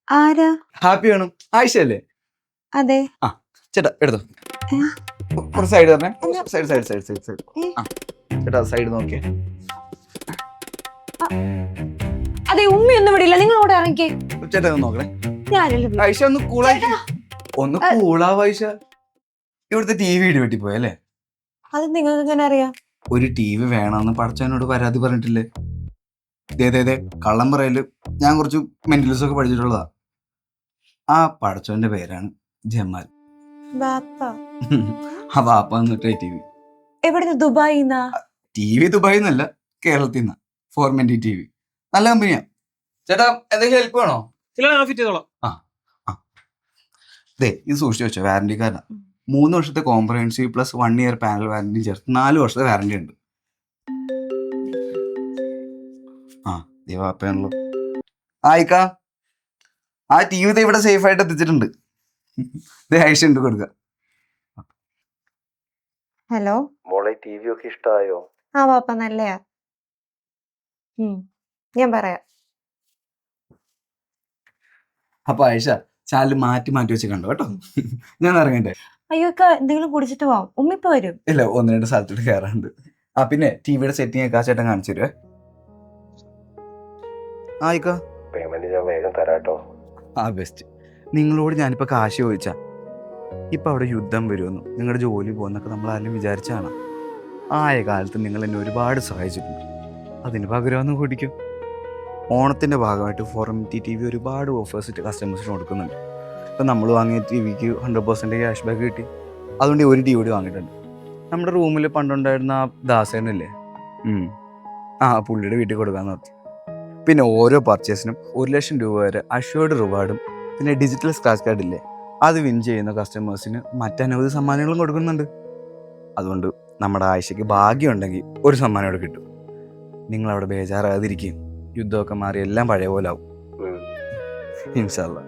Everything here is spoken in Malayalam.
ആരാ? ഹാപ്പി വേണം ആയിഷല്ലേ? അതെ. ആ ചേട്ടാ എടുത്തോ. ഏ? കുറച്ച് സൈഡ് തന്നെ. Side side side side side. ആ ചേട്ടാ സൈഡ് നോക്കിയേ. അതെ, ഉമ്മയൊന്നും വിടില്ല, നിങ്ങൾ ഇവിടെ ഇറങ്ങിക്കേ. ചേട്ടാ ഒന്ന് നോക്കണേ. ഞാനല്ലേ ആയിഷ ഒന്ന് കൂളായി. ഒന്ന് കൂളാവ് ആയിഷ. ഇവിടുത്തെ TV ഇടിവെട്ടി പോയല്ലേ? അത് നിങ്ങൾക്ക് എങ്ങനെ അറിയാം? ഒരു TV വേണമെന്ന് പടച്ചവനോട് പരാതി പറഞ്ഞിട്ടില്ലേ? ദേ കള്ളം പറയല്. ഞാൻ കുറച്ച് മെന്റലിസം ഒക്കെ പഠിച്ചിട്ടുള്ളതാ. ആ പടച്ചവന്റെ പേരാണ് ജമാൽ. ബാപ്പ ആ വാപ്പ വന്നിട്ട് TV. എവിടുന്ന്? ദുബായിന്നാ? TV ദുബായിൽ നിന്നല്ല, കേരളത്തിൽ നിന്നാ. 420 TV. നല്ല കമ്പനിയാ. ചേട്ടാ എന്തെങ്കിലും ഹെൽപ്പ് വേണോ? ദേ ഇത് സൂക്ഷിച്ചു വെച്ചോ, വാറന്റി കാർഡാ. 3 വർഷത്തെ comprehensive plus 1 year panel warranty ചേർത്ത് 4 വർഷത്തെ വാറന്റി ഉണ്ട്. ആ ദൈവാപ്പയാണല്ലോ. ആയിക്കാ ആ TV ഇവിടെ സേഫ് ആയിട്ട് എത്തിച്ചിട്ടുണ്ട്. ഇത് ആയിഷ ഉണ്ട് കൊടുക്കുക. ഹലോ മോളെ TV ഒക്കെ ഇഷ്ടമായോ? ആ പാപ്പ നല്ലയാ. ഞാൻ പറയാം. അപ്പൊ ആയിഷ ചാനൽ മാറ്റി മാറ്റി വെച്ച് കണ്ടോ കേട്ടോ. ഞാൻ ഇറങ്ങട്ടെ. അയ്യോ എന്തെങ്കിലും കുടിച്ചിട്ട് പോവാം, ഉമ്മിപ്പ വരും. ഇല്ല, 1-2 സ്ഥലത്തോട്ട് കയറാറുണ്ട്. ആ പിന്നെ TVയുടെ സെറ്റിംഗ് ഒക്കെ ആ ചേട്ടൻ കാണിച്ചു തരുവേ. ആയിക്കാ പേയ്മെന്റ് ഞാൻ വേഗം തരാട്ടോ. ആ ബെസ്റ്റ്. നിങ്ങളോട് ഞാനിപ്പോൾ കാശ് ചോദിച്ചാ ഇപ്പം അവിടെ യുദ്ധം വരുമെന്നും നിങ്ങളുടെ ജോലി പോകുന്നൊക്കെ നമ്മൾ ആരും വിചാരിച്ചാണ്. ആയ കാലത്ത് നിങ്ങൾ എന്നെ ഒരുപാട് സഹായിച്ചിട്ടുണ്ട്. അതിന് പകരമൊന്നും കുടിക്കും. ഓണത്തിൻ്റെ ഭാഗമായിട്ട് 4MT TV ഒരുപാട് ഓഫേഴ്സ് കസ്റ്റമേഴ്സിന് കൊടുക്കുന്നുണ്ട്. ഇപ്പം നമ്മൾ വാങ്ങിയ TVക്ക് 100% ക്യാഷ് ബാക്ക് കിട്ടി. അതുകൊണ്ട് ഒരു DVD വാങ്ങിയിട്ടുണ്ട്. നമ്മുടെ റൂമിൽ പണ്ടുണ്ടായിരുന്ന ആ ദാസേനല്ലേ, ആ പുള്ളിയുടെ വീട്ടിൽ കൊടുക്കാമെന്ന് പറഞ്ഞു. പിന്നെ ഓരോ പർച്ചേസിനും 1 ലക്ഷം രൂപ വരെ അഷ്വേർഡ് റിവാർഡും പിന്നെ ഡിജിറ്റൽ സ്ക്രാച്ച് കാർഡില്ലേ, അത് വിൻ ചെയ്യുന്ന കസ്റ്റമേഴ്സിന് മറ്റനവധി സമ്മാനങ്ങളും കൊടുക്കുന്നുണ്ട്. അതുകൊണ്ട് നമ്മുടെ ആയിഷയ്ക്ക് ഭാഗ്യമുണ്ടെങ്കിൽ ഒരു സമ്മാനം ഇവിടെ കിട്ടും. നിങ്ങളവിടെ ബേജാറാകാതിരിക്കുകയും യുദ്ധമൊക്കെ മാറി എല്ലാം പഴയ പോലെ ആവും ഇൻഷാ അല്ലാ.